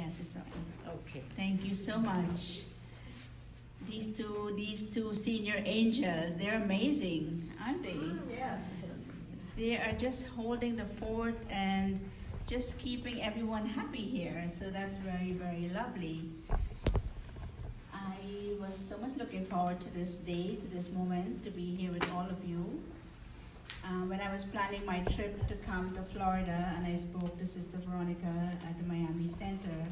Yes, it's on. Okay. Thank you so much. These two senior angels, they're amazing, aren't they? Yes. They are just holding the fort and just keeping everyone happy here. So that's very, very lovely. I was so much looking forward to this day, to this moment, to be here with all of you. When I was planning my trip to come to Florida and I spoke to Sister Veronica at the Miami Center,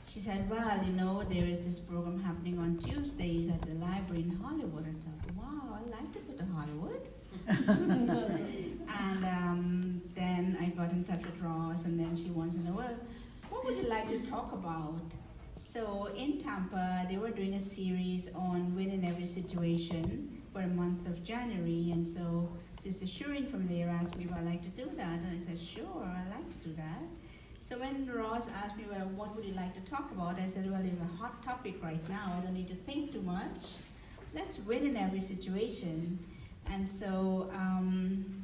she said, well, you know, there is this program happening on Tuesdays at the library in Hollywood. I thought, wow, I'd like to go to Hollywood. And then I got in touch with Ross, and then she wants to know, well, what would you like to talk about? So in Tampa, they were doing a series on win in every situation for a month of January, and so Sister Shurin from there asked me if I'd like to do that, and I said, sure, I'd like to do that. So when Ross asked me, well, what would you like to talk about? I said, well, there's a hot topic right now. I don't need to think too much. Let's win in every situation. And so I'm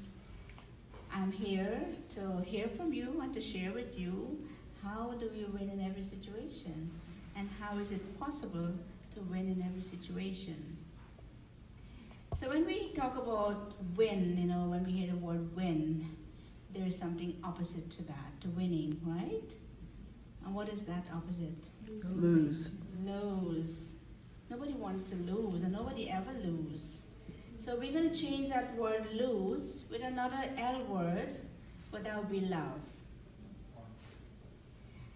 here to hear from you and to share with you how do we win in every situation and how is it possible to win in every situation. So when we talk about win, you know, when we hear the word win, there is something opposite to that, to winning, right? And what is that opposite? Lose. Lose. Nobody wants to lose, and nobody ever lose. So we're going to change that word lose with another L word, but that would be love.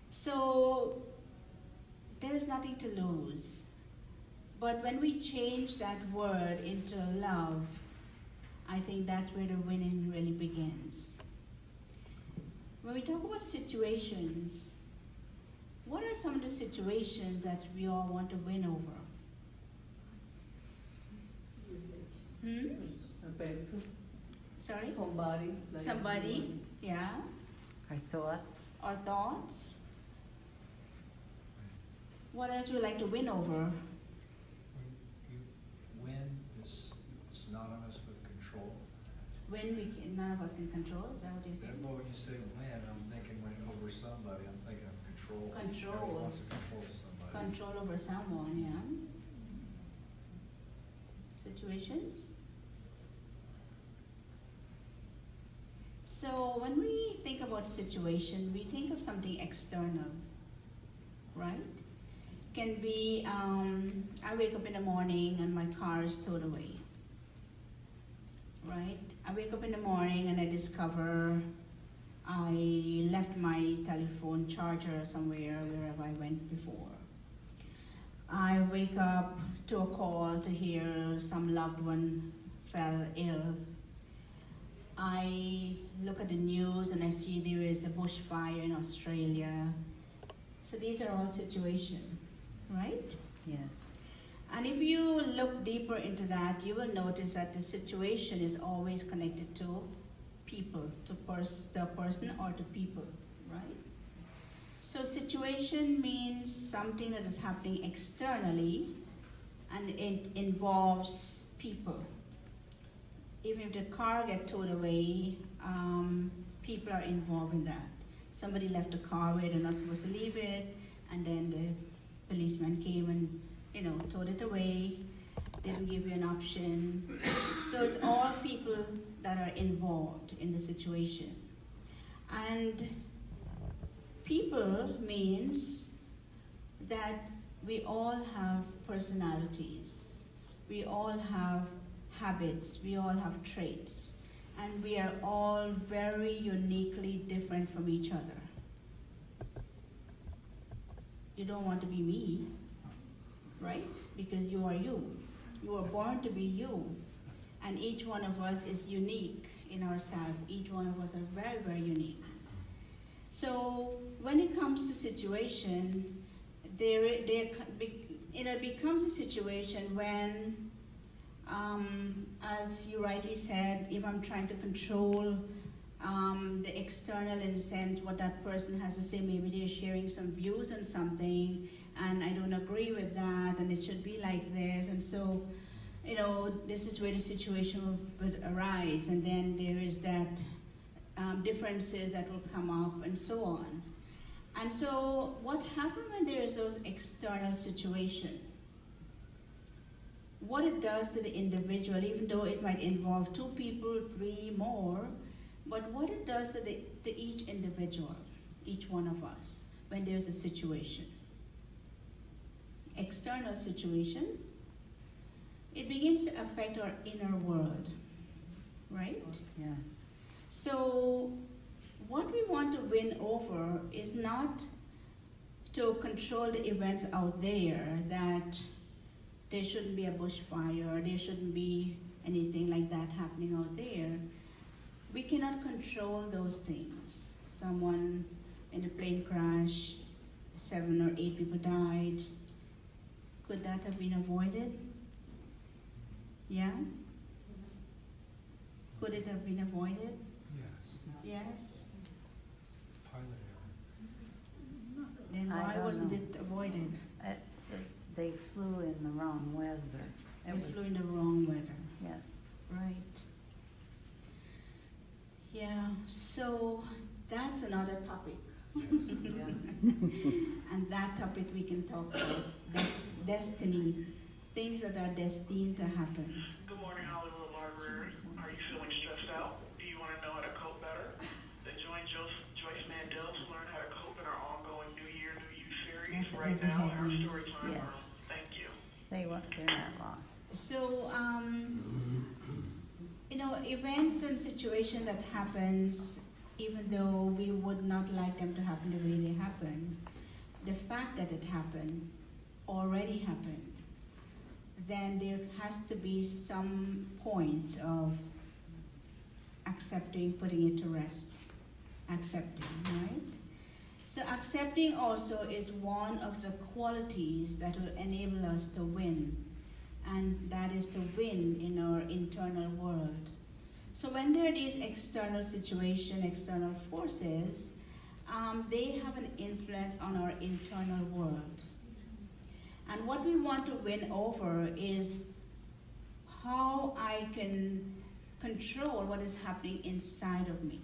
So there is nothing to lose. But when we change that word into love, I think that's where the winning really begins. When we talk about situations, what are some of the situations that we all want to win over? A person. Sorry? Somebody. Like Somebody, yeah. Our thoughts. Or thoughts. What else would you like to win over? Win is synonymous with control. When we can, none of us can control, is that what you said? Well, when you say win, I'm thinking when over somebody, I'm thinking of control. Control. Everybody wants to control somebody. Control over someone, yeah. Situations. So when we think about situation, we think of something external, right? Can be, I wake up in the morning and my car is towed away, right? I wake up in the morning and I discover I left my telephone charger somewhere, wherever I went before. I wake up to a call to hear some loved one fell ill. I look at the news and I see there is a bushfire in Australia. So these are all situations, right? Yes. And if you look deeper into that, you will notice that the situation is always connected to people, to the person or to people, right? So situation means something that is happening externally and it involves people. Even if the car gets towed away, people are involved in that. Somebody left the car where they're not supposed to leave it, and then the policeman came and, you know, towed it away, didn't give you an option. So it's all people that are involved in the situation. And people means that we all have personalities, we all have habits, we all have traits, and we are all very uniquely different from each other. You don't want to be me, right? Because you are you. You were born to be you. And each one of us is unique in ourselves. Each one of us are very, very unique. So when it comes to situation, it becomes a situation when, as you rightly said, if I'm trying to control the external in the sense what that person has to say, maybe they're sharing some views on something, and I don't agree with that, and it should be like this, and so, you know, this is where the situation would arise, and then there is that differences that will come up, and so on. And so what happens when there is those external situation? What it does to the individual, even though it might involve 2 people, 3 more, but what it does to each individual, each one of us, when there's a situation. External situation, it begins to affect our inner world, right? Yes. So what we want to win over is not to control the events out there, that there shouldn't be a bushfire, there shouldn't be anything like that happening out there. We cannot control those things. Someone in a plane crash, 7 or 8 people died. Could that have been avoided? Yeah? Could it have been avoided? Yes, Yes? pilot error. Then I why don't wasn't know. it avoided? They flew in the wrong weather. It They was- flew in the wrong weather. Yes. Right. Yeah, so that's another topic. Yes. Yeah. And that topic we can talk about, destiny, things that are destined to happen. Good morning, Hollywood Library. Are you feeling stressed out? Do you want to know how to cope better? Then join Joyce Mandel to learn how to cope in our ongoing New Year, New You series That's right now in our overhead story news. time Yes. room. Thank you. They're not long. So, you know, events and situation that happens, even though we would not like them to happen the way they happen, the fact that it happened, already happened, then there has to be some point of accepting, putting it to rest, accepting, right? So accepting also is one of the qualities that will enable us to win, and that is to win in our internal world. So when there are these external situations, external forces, they have an influence on our internal world. And what we want to win over is how I can control what is happening inside of me.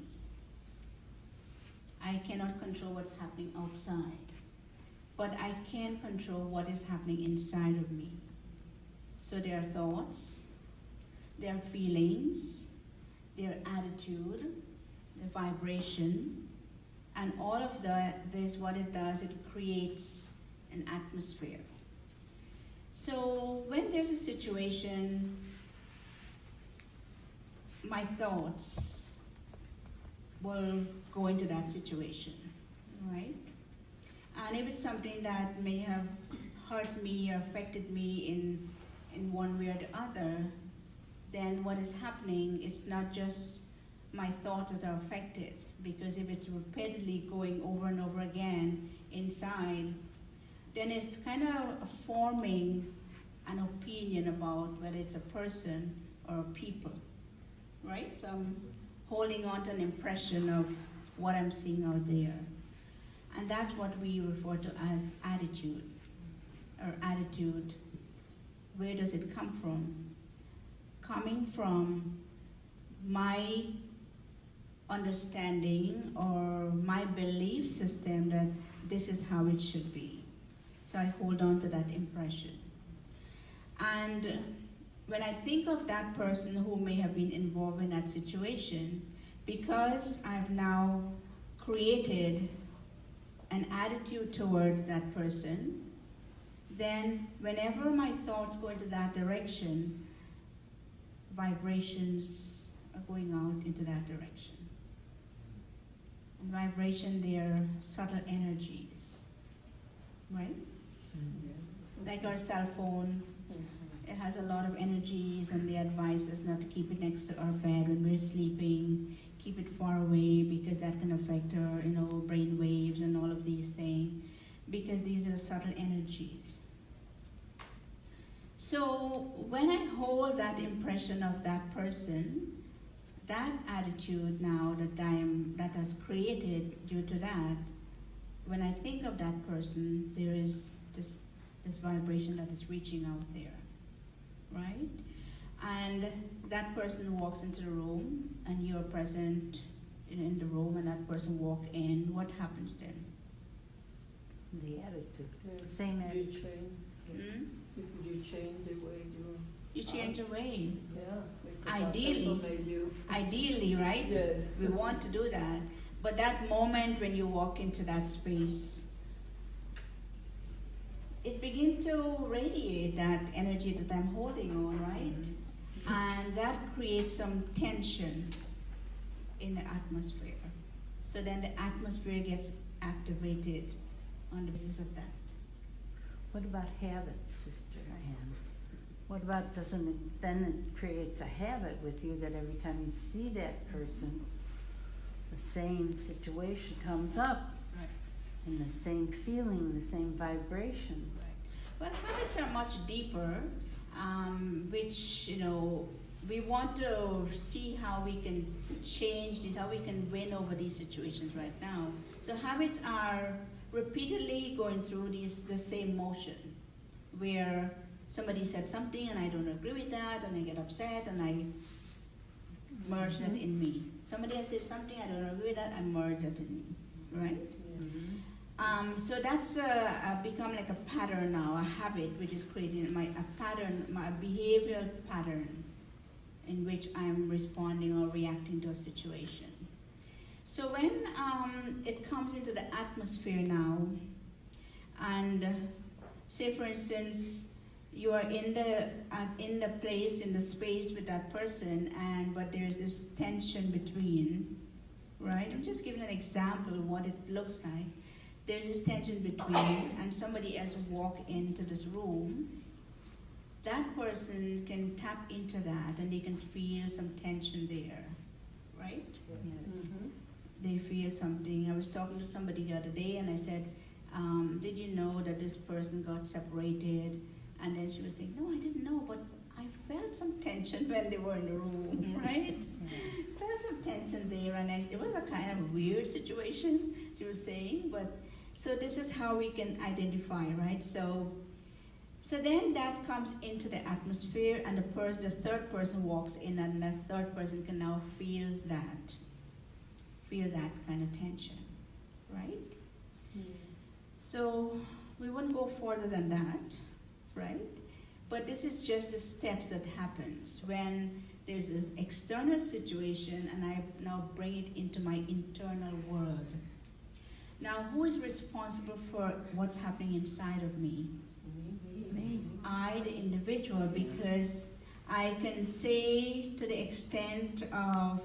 I cannot control what's happening outside, but I can control what is happening inside of me. So there are thoughts, there are feelings, their attitude, the vibration, and all of this, what it does, it creates an atmosphere. So when there's a situation, my thoughts will go into that situation, right? And if it's something that may have hurt me or affected me in one way or the other, then what is happening, it's not just my thoughts that are affected, because if it's repeatedly going over and over again inside, then it's kind of forming an opinion about whether it's a person or a people, right? So I'm holding on to an impression of what I'm seeing out there. And that's what we refer to as attitude, or attitude. Where does it come from? Coming from my understanding or my belief system that this is how it should be. So I hold on to that impression. And when I think of that person who may have been involved in that situation, because I've now created an attitude towards that person, then whenever my thoughts go into that direction, vibrations are going out into that direction. And vibration, they are subtle energies, right? Like our cell phone, it has a lot of energies, and they advise us not to keep it next to our bed when we're sleeping. Keep it far away, because that can affect our, brain waves and all of these things, because these are subtle energies. So when I hold that impression of that person, that attitude now that has created due to that, when I think of that person, there is this vibration that is reaching out there, right? And that person walks into the room, and you're present in the room, and that person walks in. What happens then? The attitude. Yes. Same You attitude. change. Hmm? You change the way you. You change your way. Yeah. because Ideally. that person made you. Ideally, right? Yes. We want to do that. But that moment when you walk into that space, it begins to radiate that energy that I'm holding on, right? And that creates some tension in the atmosphere. So then the atmosphere gets activated on the basis of that. What about habits, Sister Anne? What about doesn't it, then it creates a habit with you that every time you see that person, the same situation comes up, Right. and the same feeling, the same vibrations. But habits are much deeper, which, we want to see how we can change this, how we can win over these situations right now. So habits are repeatedly going through the same motion, where somebody said something and I don't agree with that, and I get upset and I merge that in me. Somebody has said something, I don't agree with that, I merge that in me, right? So that's become like a pattern now, a habit, which is creating my behavioral pattern in which I'm responding or reacting to a situation. So when it comes into the atmosphere now, and say for instance, you are in the place, in the space with that person, but there's this tension between, right? I'm just giving an example of what it looks like. There's this tension between, and somebody else walk into this room. That person can tap into that, and they can feel some tension there, right? Mm-hmm. They feel something. I was talking to somebody the other day, and I said, did you know that this person got separated? And then she was saying, no, I didn't know, but I felt some tension when they were in the room, right? Felt some tension there, and it was a kind of weird situation, she was saying, but so this is how we can identify, right? So then that comes into the atmosphere, and the third person walks in, and the third person can now feel that kind of tension, right? So we wouldn't go further than that, right? But this is just the steps that happens when there's an external situation, and I now bring it into my internal world. Now, who is responsible for what's happening inside of me? Me. I, the individual, because I can say to the extent of,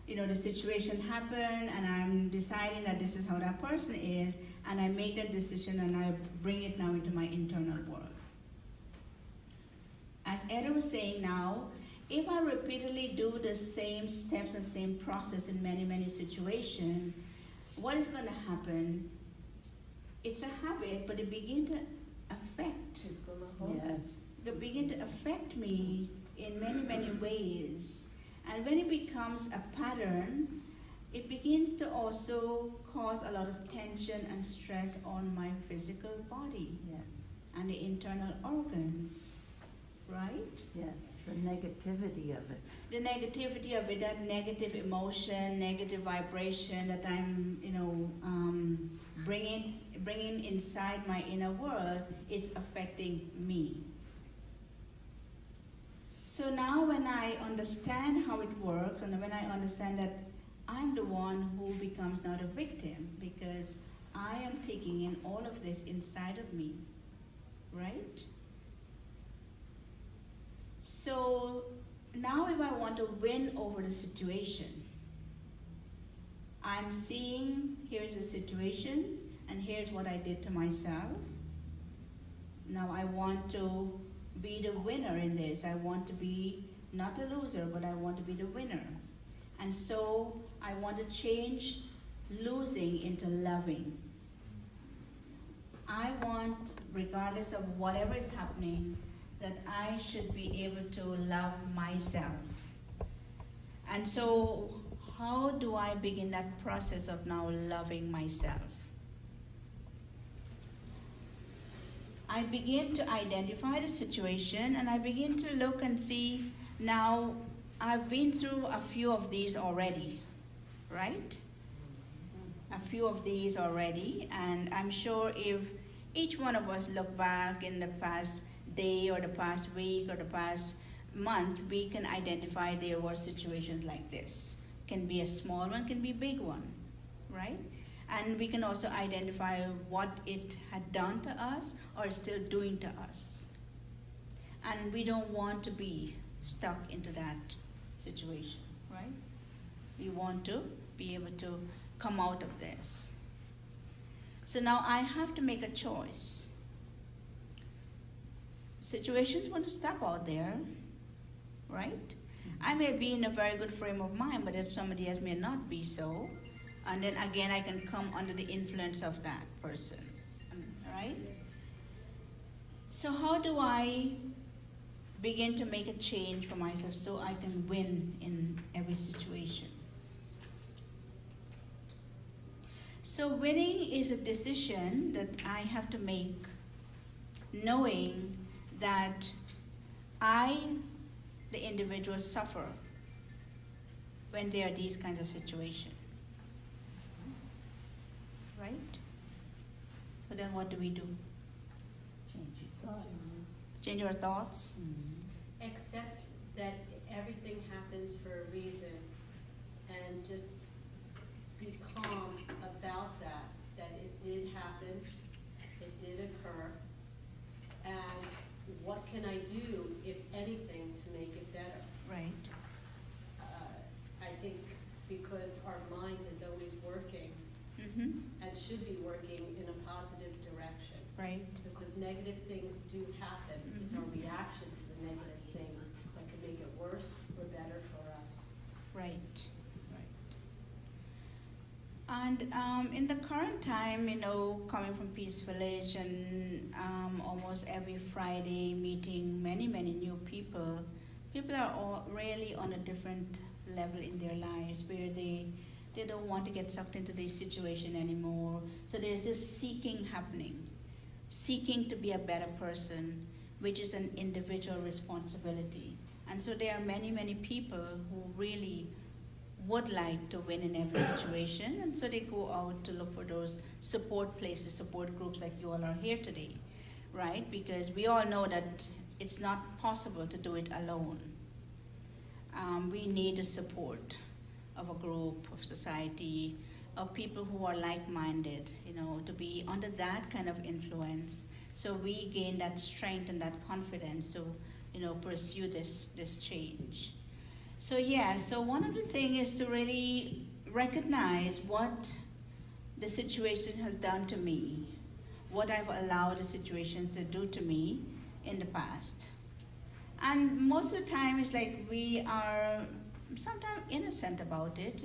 the situation happened, and I'm deciding that this is how that person is, and I make that decision and I bring it now into my internal world. As Eda was saying now, if I repeatedly do the same steps and same process in many, many situations, what is going to happen? It's a habit, but it begins to affect. It's gonna hold. Yes. It begin to affect me in many, many ways. And when it becomes a pattern, it begins to also cause a lot of tension and stress on my physical body Yes. and the internal organs, right? Yes. The negativity of it. The negativity of it, that negative emotion, negative vibration that I'm, bringing inside my inner world, it's affecting me. So now when I understand how it works, and when I understand that I'm the one who becomes now the victim, because I am taking in all of this inside of me, right? So now if I want to win over the situation, I'm seeing, here's the situation, and here's what I did to myself. Now I want to be the winner in this. I want to be not a loser, but I want to be the winner. And so I want to change losing into loving. I want, regardless of whatever is happening, that I should be able to love myself. And so how do I begin that process of now loving myself? I begin to identify the situation, and I begin to look and see, now I've been through a few of these already, right? a few of these already, and I'm sure if each one of us look back in the past day or the past week or the past month, we can identify there were situations like this. Can be a small one, can be a big one, right? And we can also identify what it had done to us or is still doing to us. And we don't want to be stuck into that situation, right? We want to be able to come out of this. So now I have to make a choice. Situations want to stop out there, right? I may be in a very good frame of mind, but if somebody else may not be so, and then again I can come under the influence of that person, right? So how do I begin to make a change for myself so I can win in every situation? So winning is a decision that I have to make, knowing that I, the individual, suffer when there are these kinds of situations. Right? So then what do we do? Change your thoughts. Change our thoughts? Accept that everything happens for a reason, and just be calm about that, that it did happen, it did occur, and what can I do, if anything, to make it better? Right. I think because our mind is always working Mm-hmm. and should be working in a positive direction. Right. Because negative things do happen. It's our reaction to the negative things that can make it worse or better for us. Right. Right. And in the current time, coming from Peace Village and almost every Friday meeting many new people, people are all really on a different level in their lives where they don't want to get sucked into this situation anymore. So there's this seeking happening, seeking to be a better person, which is an individual responsibility. And so there are many people who really would like to win in every situation, and so they go out to look for those support places, support groups like you all are here today, right? Because we all know that it's not possible to do it alone. We need the support of a group, of society, of people who are like-minded, to be under that kind of influence, so we gain that strength and that confidence to, pursue this change. So so one of the things is to really recognize what the situation has done to me, what I've allowed the situations to do to me in the past. And most of the time it's like we are sometimes innocent about it,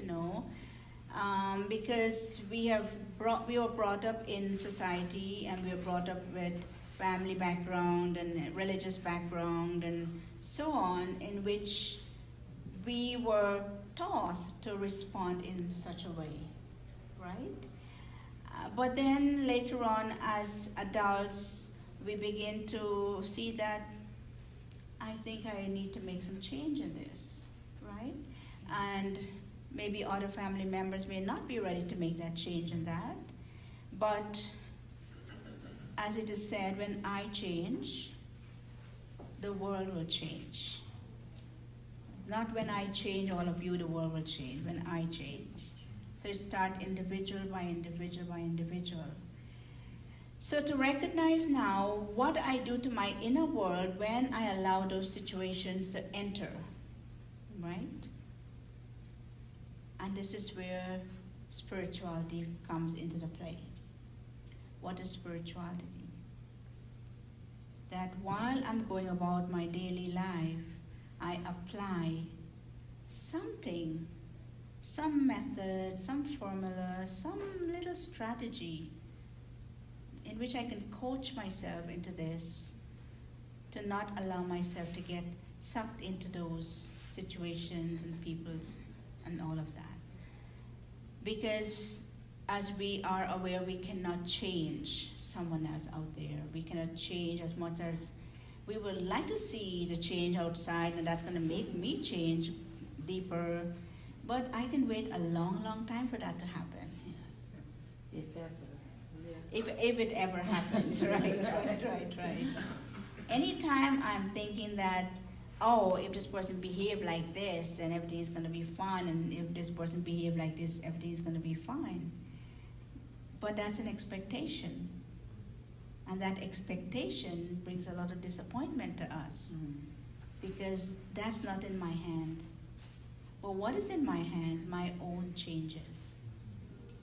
because we were brought up in society, and we were brought up with family background and religious background and so on, in which we were taught to respond in such a way, right? But then later on, as adults, we begin to see that I think I need to make some change in this, right? And maybe other family members may not be ready to make that change in that, but as it is said, when I change, the world will change. Not when I change all of you, the world will change, when I change. So it starts individual by individual by individual. So to recognize now what I do to my inner world when I allow those situations to enter, right? And this is where spirituality comes into the play. What is spirituality? That while I'm going about my daily life, I apply something, some method, some formula, some little strategy in which I can coach myself into this, to not allow myself to get sucked into those situations and people's and all of that. Because as we are aware, we cannot change someone else out there. We cannot change as much as we would like to see the change outside, and that's going to make me change deeper. But I can wait a long time for that to happen. if ever. if it ever happens, right. Anytime I'm thinking that, oh, if this person behave like this, then everything is going to be fine, and if this person behave like this, everything is going to be fine. But that's an expectation, and that expectation brings a lot of disappointment to us, because that's not in my hand. But what is in my hand? My own changes.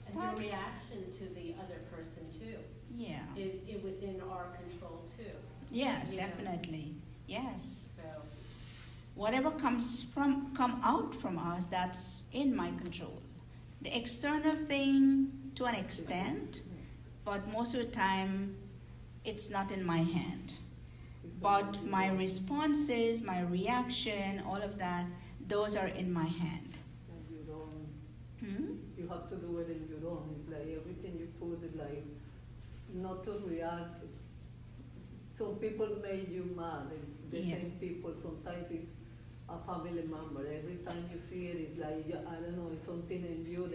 And your reaction to the other person too Yeah. is within our control too. Yes, You know. definitely. Yes. So, Whatever come out from us, that's in my control. The external thing to an extent, but most of the time it's not in my hand. But my responses, my reaction, all of that, those are in my hand. And you don't, Hmm? you have to do it in your own. It's like everything you put it like, not to react. Some people make you mad. It's the Yeah. same people. Sometimes it's a family member. Every time you see it, it's like, I don't know, it's something in you.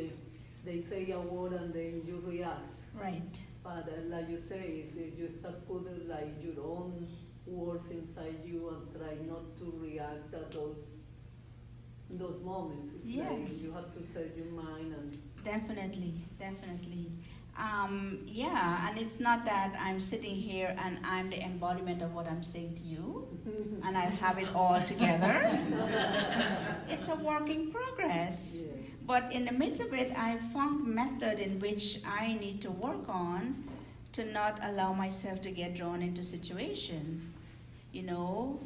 They say a word and then you react. Right. But like you say, is if you start putting like your own words inside you and try not to react at those moments. It's Yes. like you have to set your mind and Definitely. Yeah, and it's not that I'm sitting here and I'm the embodiment of what I'm saying to you, and I have it all together. It's a work in progress. yeah. But in the midst of it, I found method in which I need to work on to not allow myself to get drawn into situation. You know,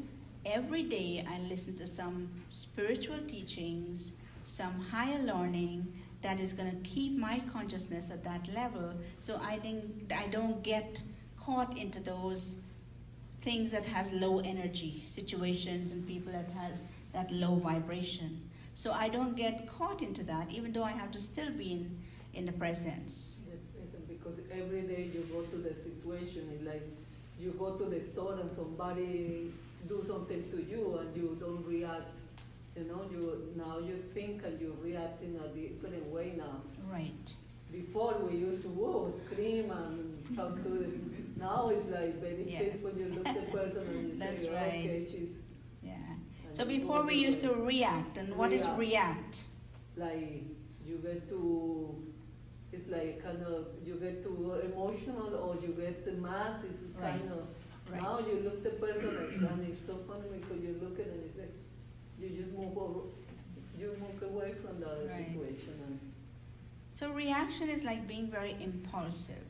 every day I listen to some spiritual teachings, some higher learning that is going to keep my consciousness at that level, so I don't get caught into those things that has low energy, situations and people that has that low vibration. So I don't get caught into that, even though I have to still be in the presence. Because every day you go to the situation, it's like you go to the store and somebody do something to you and you don't react. You know, now you think and you react in a different way now. Right. Before we used to scream and talk to them. Now it's like very Yes. peaceful. You look at the person and you That's say, right. okay, she's Yeah. and So you before go we to used the- to react, and what is react? like you get to, it's like kind of, you get too emotional or you get mad, it's Right. kind of, Right. now you look the person and it's so funny because you look at it and it's like, you just move over, you move away from the Right. situation and, So reaction is like being very impulsive.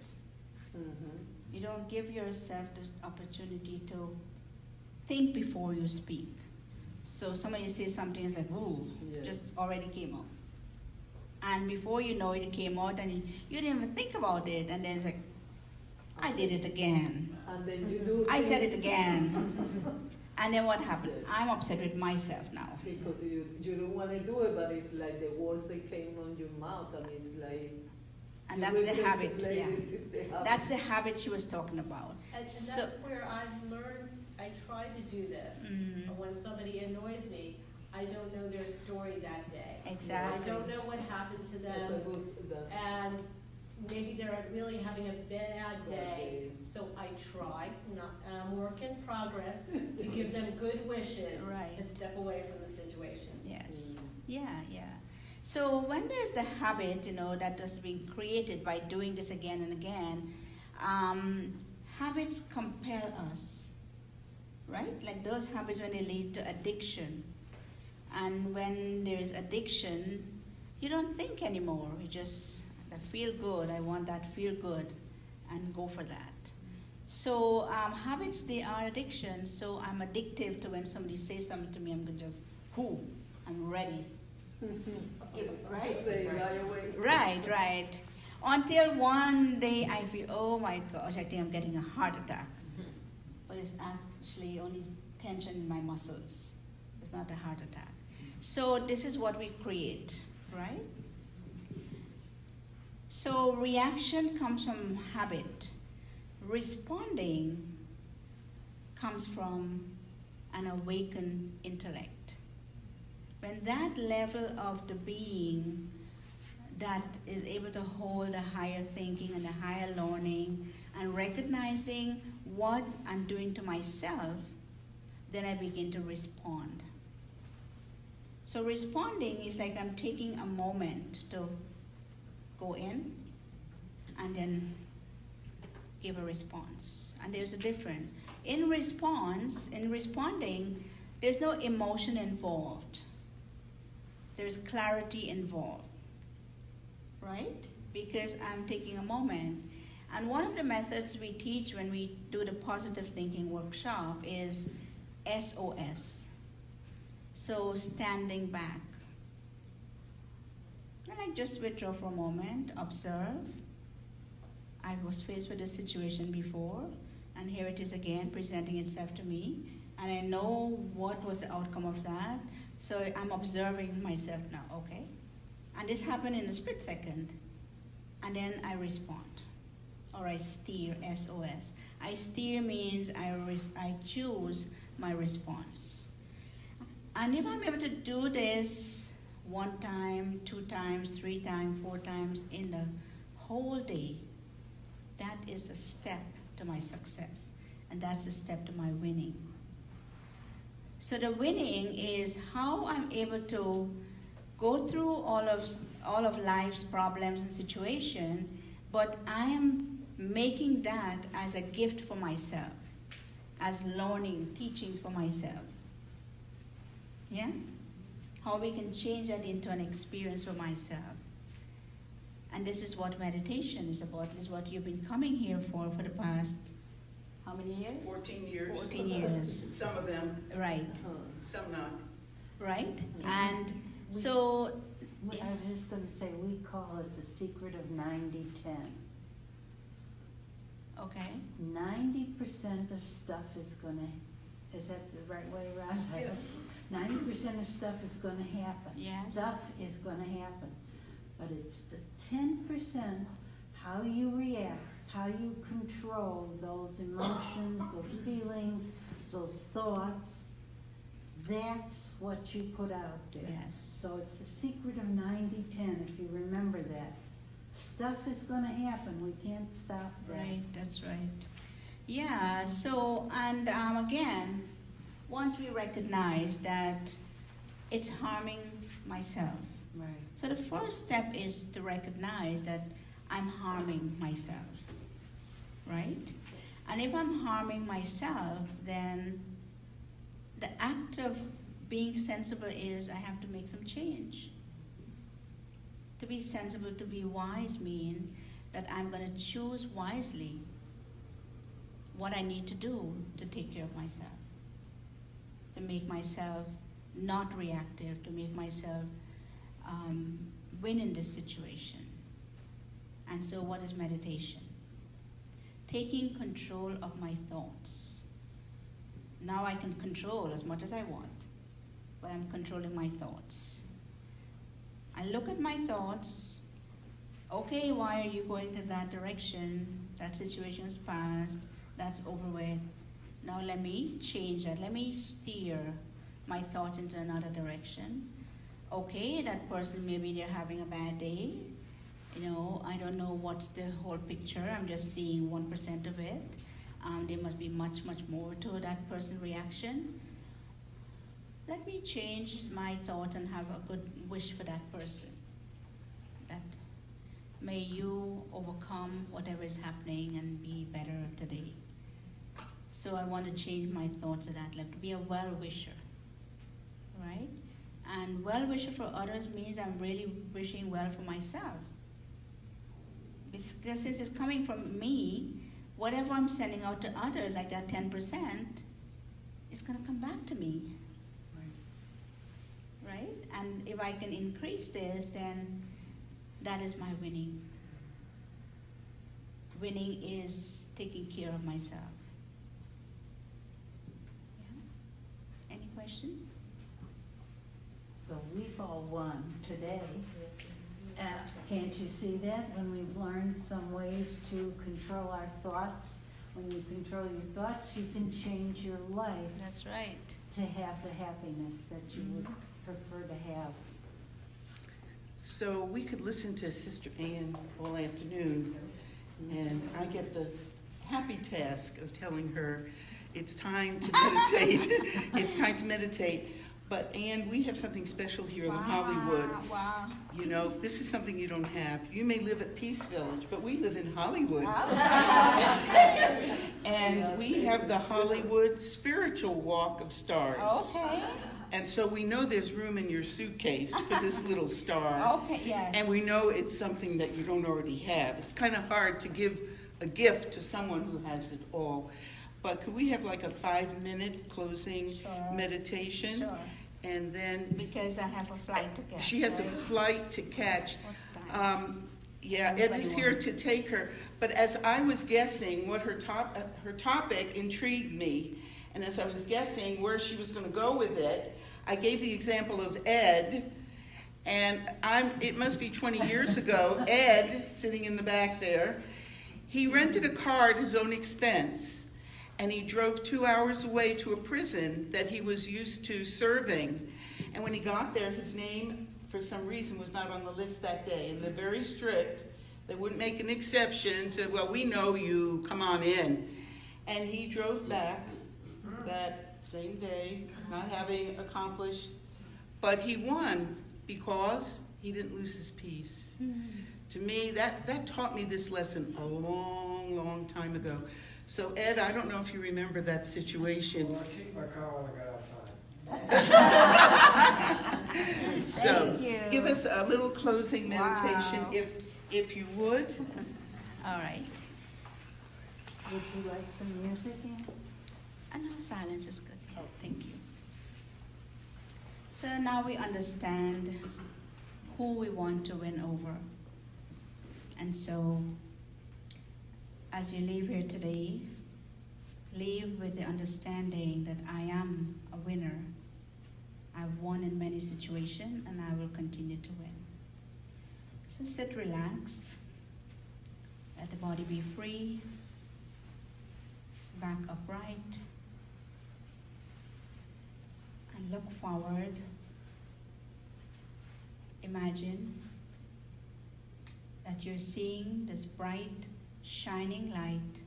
mhm. You don't give yourself the opportunity to think before you speak. So somebody says something, it's like, ooh, Yes. just already came out. And before you know it, it came out, and you didn't even think about it, and then it's like, I did it again. And then you do I said it things again. And then what happened? Yes. I'm upset with myself now. because you don't want to do it, but it's like the words that came on your mouth and it's like. And you that's the really habit, yeah. related to the habit. That's the habit she was talking about. and So- that's where I've learned, I try to do this. Mhm. But when somebody annoys me, I don't know their story that day. Exactly. I don't know what happened to That's a them, good, and maybe they're really having a bad Bad day. day. So I try, work in progress, to give them good wishes Right. and step away from the situation. Yes. Yeah. So when there's the habit, you know, that is being created by doing this again and again, habits compel us, right? Like those habits when they lead to addiction. And when there's addiction, you don't think anymore. You just feel good. I want that feel good, and go for that. So habits, they are addiction. So I'm addictive to when somebody says something to me, I'm gonna just, I'm ready. Right? Say right away. Right. Until one day I feel, oh my gosh, I think I'm getting a heart attack. But it's actually only tension in my muscles. It's not a heart attack. So this is what we create, right? So reaction comes from habit. Responding comes from an awakened intellect. When that level of the being that is able to hold a higher thinking and a higher learning and recognizing what I'm doing to myself, then I begin to respond. So responding is like I'm taking a moment to go in and then give a response. And there's a difference. In responding, there's no emotion involved. There's clarity involved, right? Because I'm taking a moment. And one of the methods we teach when we do the positive thinking workshop is SOS. So standing back. And I just withdraw for a moment, observe. I was faced with a situation before, and here it is again presenting itself to me. And I know what was the outcome of that. So I'm observing myself now, okay? And this happened in a split second. And then I respond. Or I steer, SOS. I steer means I choose my response. And if I'm able to do this 1 time, 2 times, 3 times, 4 times in the whole day, that is a step to my success. And that's a step to my winning. So the winning is how I'm able to go through all of life's problems and situation, but I am making that as a gift for myself, as learning, teaching for myself. Yeah? How we can change that into an experience for myself. And this is what meditation is about. This is what you've been coming here for the past, how many years? 14 years. 14 years. Some of them, Right. some not. Right? And so, I was just going to say, we call it the secret of 90-10. okay. 90% of stuff is going to, is that the right way around? Yes. 90% of stuff is going to happen. Yes. Stuff is going to happen. But it's the 10% how you react, how you control those emotions, those feelings, those thoughts. That's what you put out there. Yes. So it's the secret of 90-10, if you remember that. Stuff is going to happen. We can't stop that. Right, that's right. Yeah, so, and again, once we recognize that it's harming myself. Right. So the first step is to recognize that I'm harming myself, right? And if I'm harming myself, then the act of being sensible is I have to make some change. To be sensible, to be wise mean that I'm going to choose wisely what I need to do to take care of myself, to make myself not reactive, to make myself win in this situation. And so what is meditation? Taking control of my thoughts. Now I can control as much as I want, but I'm controlling my thoughts. I look at my thoughts. Okay, why are you going in that direction? That situation is past. That's over with. Now let me change that. Let me steer my thoughts into another direction. Okay, that person, maybe they're having a bad day. You know, I don't know what's the whole picture. I'm just seeing 1% of it. There must be much, much more to that person's reaction. Let me change my thoughts and have a good wish for that person. That may you overcome whatever is happening and be better today. So I want to change my thoughts to that level, to be a well-wisher, right? And well-wisher for others means I'm really wishing well for myself. Because since it's coming from me, whatever I'm sending out to others, like that 10%, it's going to come back to me. Right? And if I can increase this, then that is my winning. Winning is taking care of myself. Yeah? Any question? Well, we've all won today. Can't you see that? When we've learned some ways to control our thoughts, when you control your thoughts, you can change your life That's right. to have the happiness that you would prefer to have. So we could listen to Sister Ann all afternoon, and I get the happy task of telling her it's time to meditate. It's time to meditate. But Ann, we have something special here in Hollywood. Wow. You know, this is something you don't have. You may live at Peace Village, but we live in Hollywood. And we have the Hollywood Spiritual Walk of Stars. Okay. And so we know there's room in your suitcase for this little star. Okay, yes. And we know it's something that you don't already have. It's kind of hard to give a gift to someone who has it all. But could we have like a 5-minute closing meditation? Sure. And then Because I have a flight to catch. she has a right? flight to catch. What's the time? Yeah, Ed is here to take her. But as I was guessing what her topic intrigued me, and as I was guessing where she was going to go with it, I gave the example of Ed, and it must be 20 years ago. Ed, sitting in the back there, he rented a car at his own expense, and he drove 2 hours away to a prison that he was used to serving. And when he got there, his name, for some reason, was not on the list that day. And they're very strict. They wouldn't make an exception to, well, we know you, come on in. And he drove back that same day, not having accomplished, but he won because he didn't lose his peace. To me, that taught me this lesson a long, long time ago. So Ed, I don't know if you remember that situation. Well, I keep my car when I got outside. So Thank you. give us a little closing meditation, Wow. if you would. All right. Would you like some music in? No, silence is good. Oh, thank you. So now we understand who we want to win over. And so, as you leave here today, leave with the understanding that I am a winner. I've won in many situations and I will continue to win. So sit relaxed, let the body be free, back upright, and look forward. Imagine that you're seeing this bright, shining light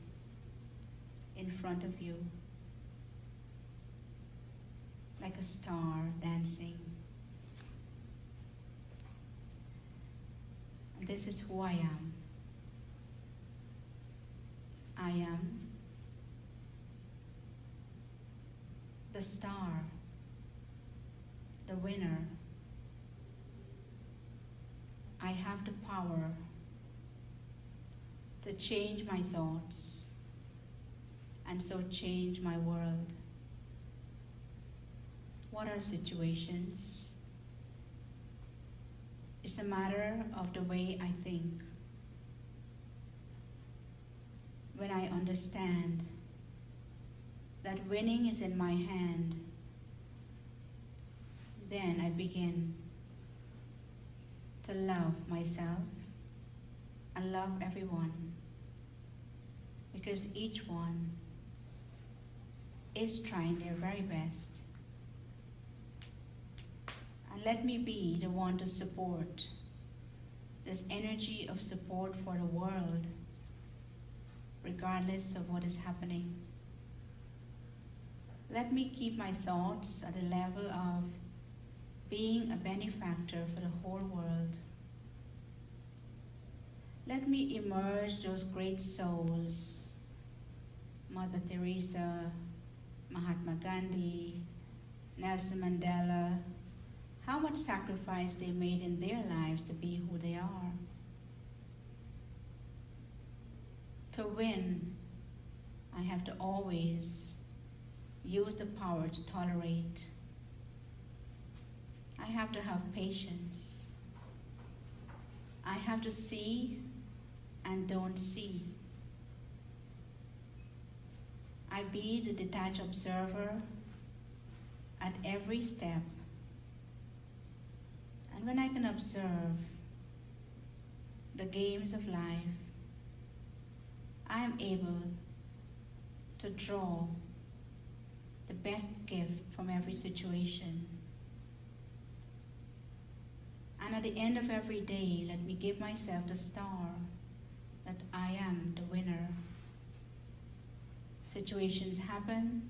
in front of you, like a star dancing. And this is who I am. I am the star, the winner. I have the power to change my thoughts and so change my world. What are situations? It's a matter of the way I think. When I understand that winning is in my hand, then I begin to love myself and love everyone, because each one is trying their very best. And let me be the one to support this energy of support for the world, regardless of what is happening. Let me keep my thoughts at the level of being a benefactor for the whole world. Let me emerge those great souls, Mother Teresa, Mahatma Gandhi, Nelson Mandela, how much sacrifice they made in their lives to be who they are. To win, I have to always use the power to tolerate. I have to have patience. I have to see and don't see. I be the detached observer at every step. And when I can observe the games of life, I am able to draw the best gift from every situation. And at the end of every day, let me give myself the star that I am the winner. Situations happen,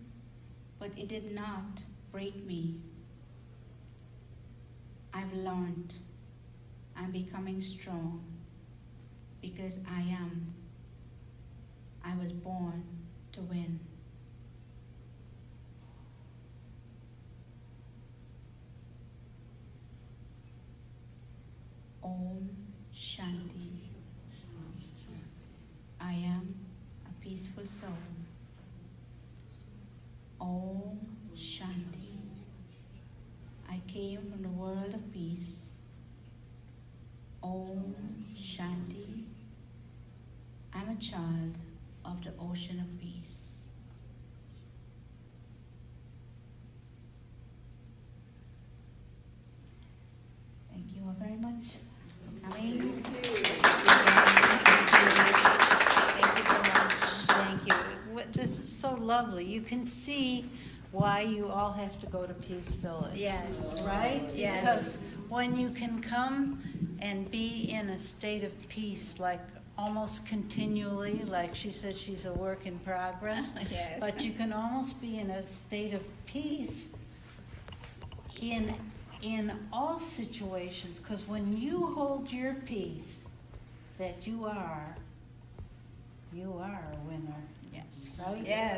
but it did not break me. I've learned. I'm becoming strong because I am. I was born to win. Om Shanti. I am a peaceful soul. Om Shanti. I came from the world of peace. Om Shanti. I'm a child of the ocean of peace. Thank you all very much for coming. Thank you so much. Thank you. This is so lovely. You can see why you all have to go to Peace Village. Yes. Right? Yes. Because when you can come and be in a state of peace, like almost continually, like she said, she's a work in progress. Yes. But you can almost be in a state of peace in all situations, because when you hold your peace, that you are a winner. Yes. Right? Yes.